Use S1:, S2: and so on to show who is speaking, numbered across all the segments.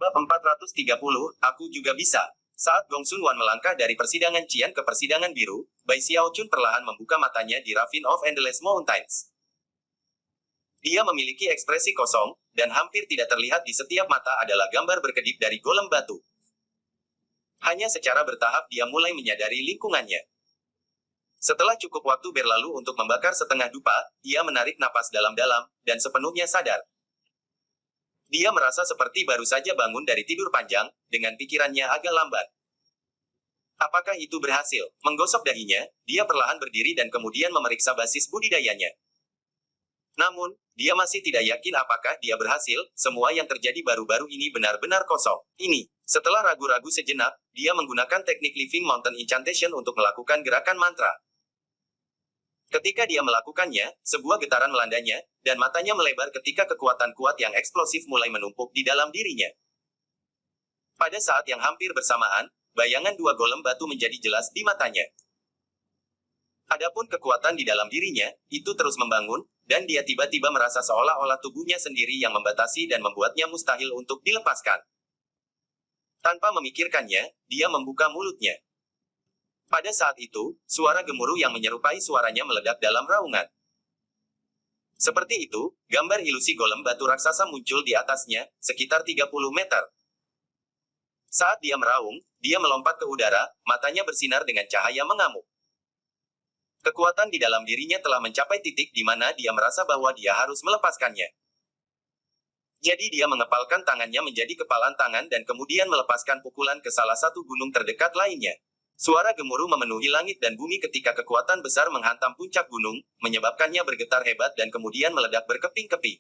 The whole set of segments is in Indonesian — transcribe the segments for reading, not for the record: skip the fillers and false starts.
S1: Bab 430, aku juga bisa. Saat Gong Sun Wan melangkah dari persidangan Qian ke persidangan biru, Bai Xiaochun perlahan membuka matanya di Ravine of Endless Mountains. Dia memiliki ekspresi kosong, dan hampir tidak terlihat di setiap mata adalah gambar berkedip dari golem batu. Hanya secara bertahap dia mulai menyadari lingkungannya. Setelah cukup waktu berlalu untuk membakar setengah dupa, ia menarik napas dalam-dalam, dan sepenuhnya sadar. Dia merasa seperti baru saja bangun dari tidur panjang, dengan pikirannya agak lambat. Apakah itu berhasil? Menggosok dahinya, dia perlahan berdiri dan kemudian memeriksa basis budidayanya. Namun, dia masih tidak yakin apakah dia berhasil. Semua yang terjadi baru-baru ini benar-benar kosong. Setelah ragu-ragu sejenak, dia menggunakan teknik Living Mountain Incantation untuk melakukan gerakan mantra. Ketika dia melakukannya, sebuah getaran melandanya, dan matanya melebar ketika kekuatan kuat yang eksplosif mulai menumpuk di dalam dirinya. Pada saat yang hampir bersamaan, bayangan dua golem batu menjadi jelas di matanya. Adapun kekuatan di dalam dirinya, itu terus membangun, dan dia tiba-tiba merasa seolah-olah tubuhnya sendiri yang membatasi dan membuatnya mustahil untuk dilepaskan. Tanpa memikirkannya, dia membuka mulutnya. Pada saat itu, suara gemuruh yang menyerupai suaranya meledak dalam raungan. Seperti itu, gambar ilusi golem batu raksasa muncul di atasnya, sekitar 30 meter. Saat dia meraung, dia melompat ke udara, matanya bersinar dengan cahaya mengamuk. Kekuatan di dalam dirinya telah mencapai titik di mana dia merasa bahwa dia harus melepaskannya. Jadi dia mengepalkan tangannya menjadi kepalan tangan dan kemudian melepaskan pukulan ke salah satu gunung terdekat lainnya. Suara gemuruh memenuhi langit dan bumi ketika kekuatan besar menghantam puncak gunung, menyebabkannya bergetar hebat dan kemudian meledak berkeping-keping.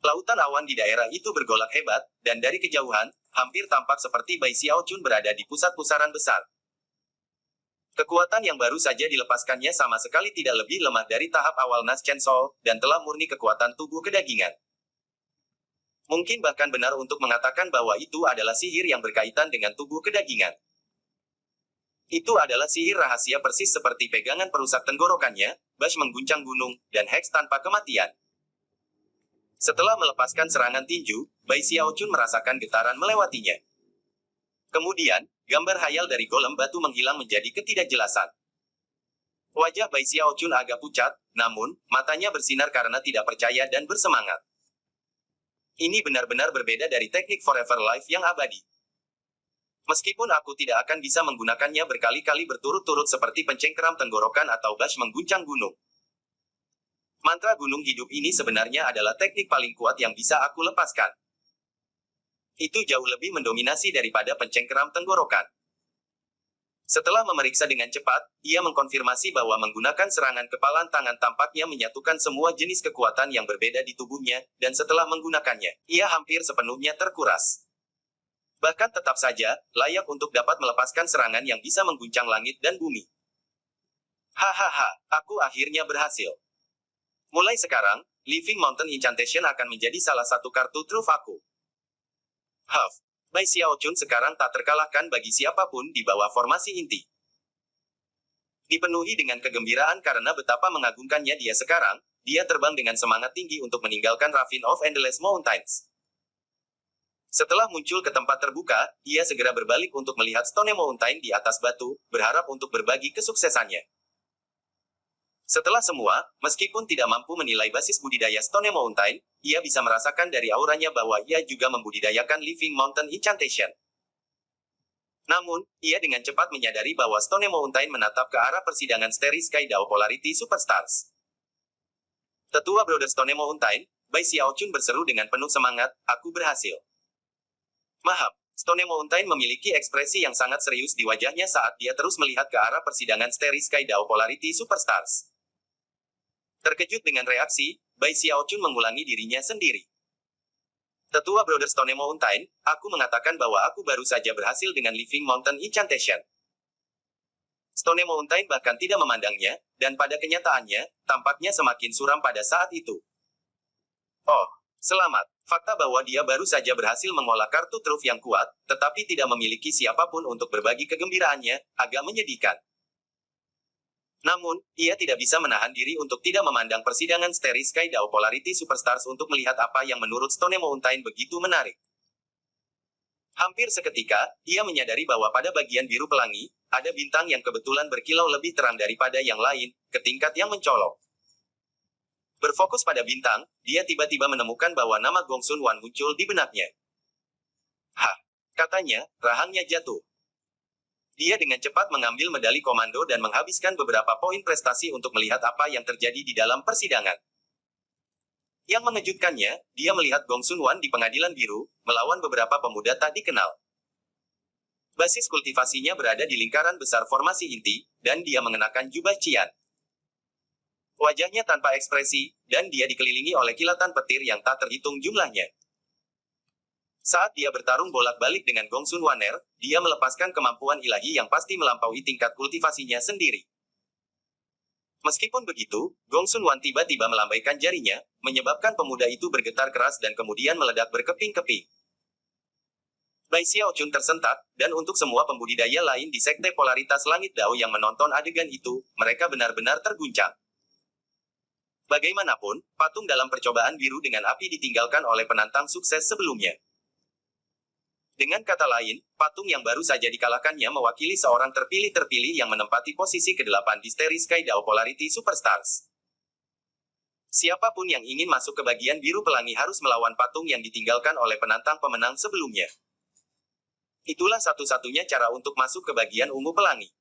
S1: Lautan awan di daerah itu bergolak hebat, dan dari kejauhan, hampir tampak seperti Bai Xiaochun berada di pusat pusaran besar. Kekuatan yang baru saja dilepaskannya sama sekali tidak lebih lemah dari tahap awal Nas Chen Soul, dan telah murni kekuatan tubuh kedagingan. Mungkin bahkan benar untuk mengatakan bahwa itu adalah sihir yang berkaitan dengan tubuh kedagingan. Itu adalah sihir rahasia persis seperti pegangan perusak tenggorokannya, Bash mengguncang gunung, dan Hex tanpa kematian. Setelah melepaskan serangan tinju, Bai Xiaochun merasakan getaran melewatinya. Kemudian, gambar hayal dari golem batu menghilang menjadi ketidakjelasan. Wajah Bai Xiaochun agak pucat, namun, matanya bersinar karena tidak percaya dan bersemangat. Ini benar-benar berbeda dari teknik Forever Life yang abadi. Meskipun aku tidak akan bisa menggunakannya berkali-kali berturut-turut seperti pencengkeram tenggorokan atau Bash mengguncang gunung. Mantra gunung hidup ini sebenarnya adalah teknik paling kuat yang bisa aku lepaskan. Itu jauh lebih mendominasi daripada pencengkeram tenggorokan. Setelah memeriksa dengan cepat, ia mengkonfirmasi bahwa menggunakan serangan kepalan tangan tampaknya menyatukan semua jenis kekuatan yang berbeda di tubuhnya, dan setelah menggunakannya, ia hampir sepenuhnya terkuras. Bahkan tetap saja, layak untuk dapat melepaskan serangan yang bisa mengguncang langit dan bumi. Hahaha, aku akhirnya berhasil. Mulai sekarang, Living Mountain Incantation akan menjadi salah satu kartu truf aku. Bai Xiaochun sekarang tak terkalahkan bagi siapapun di bawah formasi inti. Dipenuhi dengan kegembiraan karena betapa mengagumkannya dia sekarang, dia terbang dengan semangat tinggi untuk meninggalkan Ravine of Endless Mountains. Setelah muncul ke tempat terbuka, ia segera berbalik untuk melihat Stone Mountain di atas batu, berharap untuk berbagi kesuksesannya. Setelah semua, meskipun tidak mampu menilai basis budidaya Stone Mountain, ia bisa merasakan dari auranya bahwa ia juga membudidayakan Living Mountain Incantation. Namun, ia dengan cepat menyadari bahwa Stone Mountain menatap ke arah persidangan Starry Sky Dao Polarity Superstars. Tetua Brother Stone Mountain, Bai Xiaochun berseru dengan penuh semangat, aku berhasil. Mahap, Stone Mountain memiliki ekspresi yang sangat serius di wajahnya saat dia terus melihat ke arah persidangan Starry Sky Dao Polarity Superstars. Terkejut dengan reaksi, Bai Xiaochun mengulangi dirinya sendiri. Tetua Brother Stone Mountain, aku mengatakan bahwa aku baru saja berhasil dengan Living Mountain Incantation. Stone Mountain bahkan tidak memandangnya, dan pada kenyataannya, tampaknya semakin suram pada saat itu. Oh, selamat. Fakta bahwa dia baru saja berhasil mengolah kartu truf yang kuat, tetapi tidak memiliki siapapun untuk berbagi kegembiraannya, agak menyedihkan. Namun, ia tidak bisa menahan diri untuk tidak memandang persidangan Starry Sky Dao Polarity Superstars untuk melihat apa yang menurut Stone Mountain begitu menarik. Hampir seketika, ia menyadari bahwa pada bagian biru pelangi, ada bintang yang kebetulan berkilau lebih terang daripada yang lain, ke tingkat yang mencolok. Berfokus pada bintang, dia tiba-tiba menemukan bahwa nama Gong Sun Wan muncul di benaknya. Hah, katanya, rahangnya jatuh. Dia dengan cepat mengambil medali komando dan menghabiskan beberapa poin prestasi untuk melihat apa yang terjadi di dalam persidangan. Yang mengejutkannya, dia melihat Gong Sun Wan di pengadilan biru, melawan beberapa pemuda tak dikenal. Basis kultivasinya berada di lingkaran besar formasi inti, dan dia mengenakan jubah cian. Wajahnya tanpa ekspresi, dan dia dikelilingi oleh kilatan petir yang tak terhitung jumlahnya. Saat dia bertarung bolak-balik dengan Gong Sun Waner, dia melepaskan kemampuan ilahi yang pasti melampaui tingkat kultivasinya sendiri. Meskipun begitu, Gong Sun Wan tiba-tiba melambaikan jarinya, menyebabkan pemuda itu bergetar keras dan kemudian meledak berkeping-keping. Bai Xiaochun tersentak, dan untuk semua pembudidaya lain di Sekte Polaritas Langit Dao yang menonton adegan itu, mereka benar-benar terguncang. Bagaimanapun, patung dalam percobaan biru dengan api ditinggalkan oleh penantang sukses sebelumnya. Dengan kata lain, patung yang baru saja dikalahkannya mewakili seorang terpilih-terpilih yang menempati posisi ke-8 di Starry Sky Dao Polarity Superstars. Siapapun yang ingin masuk ke bagian biru pelangi harus melawan patung yang ditinggalkan oleh penantang pemenang sebelumnya. Itulah satu-satunya cara untuk masuk ke bagian ungu pelangi.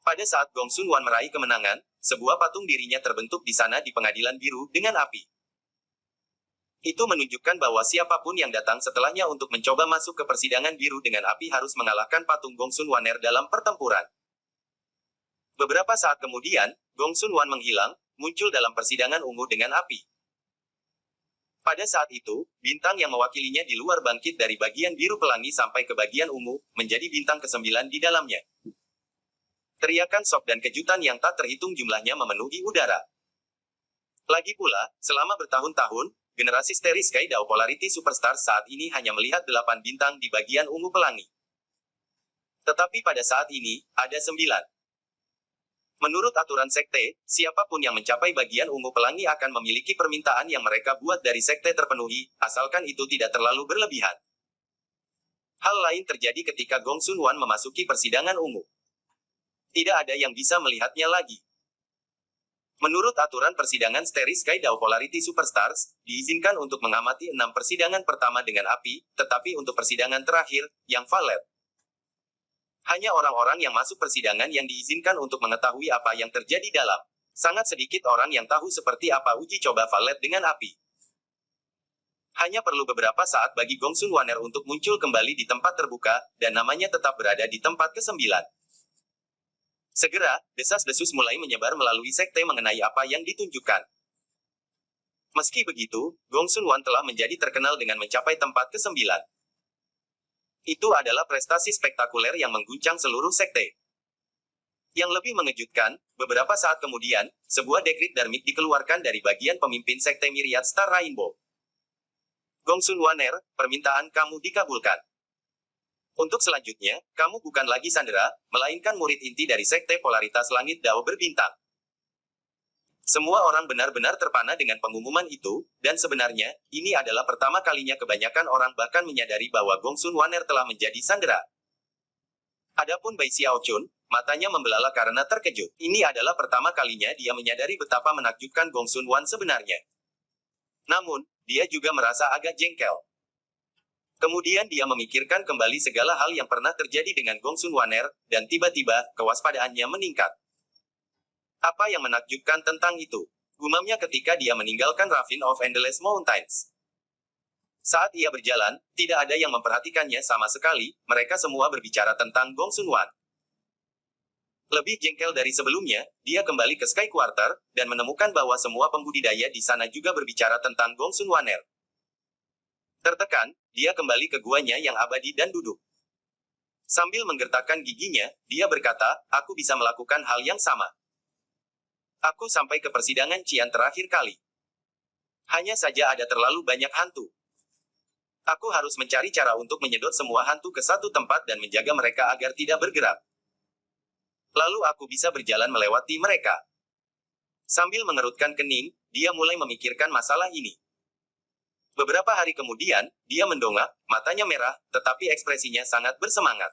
S1: Pada saat Gong Sun Wan meraih kemenangan, sebuah patung dirinya terbentuk di sana di pengadilan biru dengan api. Itu menunjukkan bahwa siapapun yang datang setelahnya untuk mencoba masuk ke persidangan biru dengan api harus mengalahkan patung Gong Sun Waner dalam pertempuran. Beberapa saat kemudian, Gong Sun Wan menghilang, muncul dalam persidangan ungu dengan api. Pada saat itu, bintang yang mewakilinya di luar bangkit dari bagian biru pelangi sampai ke bagian ungu, menjadi bintang ke-9 di dalamnya. Teriakan shock dan kejutan yang tak terhitung jumlahnya memenuhi udara. Lagi pula, selama bertahun-tahun, generasi Starry Sky Dao Polarity Superstar saat ini hanya melihat 8 bintang di bagian ungu pelangi. Tetapi pada saat ini, ada 9. Menurut aturan sekte, siapapun yang mencapai bagian ungu pelangi akan memiliki permintaan yang mereka buat dari sekte terpenuhi, asalkan itu tidak terlalu berlebihan. Hal lain terjadi ketika Gong Sun Wan memasuki persidangan ungu. Tidak ada yang bisa melihatnya lagi. Menurut aturan persidangan Starry Sky Dao Polarity Superstars, diizinkan untuk mengamati 6 persidangan pertama dengan api, tetapi untuk persidangan terakhir, yang valet. Hanya orang-orang yang masuk persidangan yang diizinkan untuk mengetahui apa yang terjadi dalam. Sangat sedikit orang yang tahu seperti apa uji coba valet dengan api. Hanya perlu beberapa saat bagi Gong Sun Waner untuk muncul kembali di tempat terbuka, dan namanya tetap berada di tempat ke-9. Segera, desas-desus mulai menyebar melalui sekte mengenai apa yang ditunjukkan. Meski begitu, Gong Sun Wan telah menjadi terkenal dengan mencapai tempat ke-9. Itu adalah prestasi spektakuler yang mengguncang seluruh sekte. Yang lebih mengejutkan, beberapa saat kemudian, sebuah dekrit darmik dikeluarkan dari bagian pemimpin sekte Myriad Star Rainbow. Gong Sun Waner, permintaan kamu dikabulkan. Untuk selanjutnya, kamu bukan lagi sandera, melainkan murid inti dari Sekte Polaritas Langit Dao Berbintang. Semua orang benar-benar terpana dengan pengumuman itu, dan sebenarnya, ini adalah pertama kalinya kebanyakan orang bahkan menyadari bahwa Gong Sun Waner telah menjadi sandera. Adapun Bai Xiaochun, matanya membelalak karena terkejut. Ini adalah pertama kalinya dia menyadari betapa menakjubkan Gong Sun Wan sebenarnya. Namun, dia juga merasa agak jengkel. Kemudian dia memikirkan kembali segala hal yang pernah terjadi dengan Gong Sun Waner, dan tiba-tiba, kewaspadaannya meningkat. Apa yang menakjubkan tentang itu? Gumamnya ketika dia meninggalkan Ravine of Endless Mountains. Saat ia berjalan, tidak ada yang memperhatikannya sama sekali, mereka semua berbicara tentang Gong Sun Wan. Lebih jengkel dari sebelumnya, dia kembali ke Sky Quarter, dan menemukan bahwa semua pembudidaya di sana juga berbicara tentang Gong Sun Waner. Tertekan, dia kembali ke guanya yang abadi dan duduk. Sambil menggertakkan giginya, dia berkata, aku bisa melakukan hal yang sama. Aku sampai ke persidangan Cian terakhir kali. Hanya saja ada terlalu banyak hantu. Aku harus mencari cara untuk menyedot semua hantu ke satu tempat dan menjaga mereka agar tidak bergerak. Lalu aku bisa berjalan melewati mereka. Sambil mengerutkan kening, dia mulai memikirkan masalah ini. Beberapa hari kemudian, dia mendongak, matanya merah, tetapi ekspresinya sangat bersemangat.